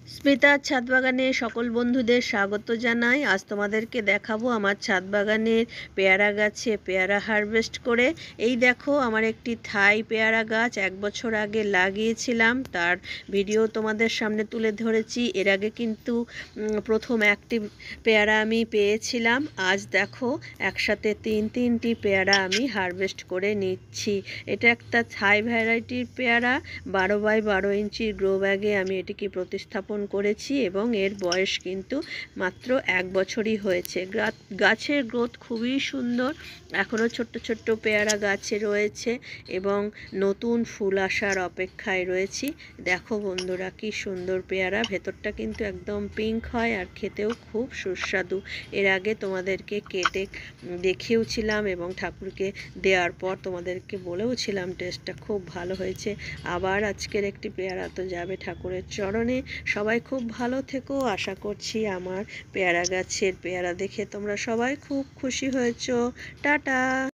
স্মিতার ছাদ বাগানে সকল বন্ধুদের স্বাগত জানাই। আজ তোমাদেরকে দেখাবো আমার ছাদ বাগানের পেয়ারা গাছে পেয়ারা হারভেস্ট করে। এই দেখো আমার একটি থাই পেয়ারা গাছ 1 বছর আগে লাগিয়েছিলাম, তার ভিডিও তোমাদের সামনে তুলে ধরেছি। এর আগে কিন্তু প্রথম একটি পেয়ারা আমি পেয়েছিলাম। আজ দেখো একসাথে তিনটি পেয়ারা আমি হারভেস্ট করে নিচ্ছি। এটা একটা থাই ভ্যারাইটির পেয়ারা। 12x12 ইঞ্চির গ্রো ব্যাগে আমি এটিকে প্রতিস্থাপন করেছি এবং এর বয়স কিন্তু মাত্র 1 বছরই হয়েছে। গাছের গ্রোথ খুবই সুন্দর, এখনও ছোট্ট ছোট্ট পেয়ারা গাছে রয়েছে এবং নতুন ফুল আসার অপেক্ষায় রয়েছি। দেখো বন্ধুরা কি সুন্দর পেয়ারা, ভেতরটা কিন্তু একদম পিঙ্ক হয় আর খেতেও খুব সুস্বাদু। এর আগে তোমাদেরকে কেটে দেখিয়েওছিলাম এবং ঠাকুরকে দেওয়ার পর তোমাদেরকে বলেওছিলাম টেস্টটা খুব ভালো হয়েছে। আবার আজকের একটি পেয়ারা তো যাবে ঠাকুরের চরণে। সবাই খুব ভালো থেকো, আশা করছি আমার পেয়ারা গাছের পেয়ারা দেখে তোমরা সবাই খুব খুশি হয়েছো। টাটা।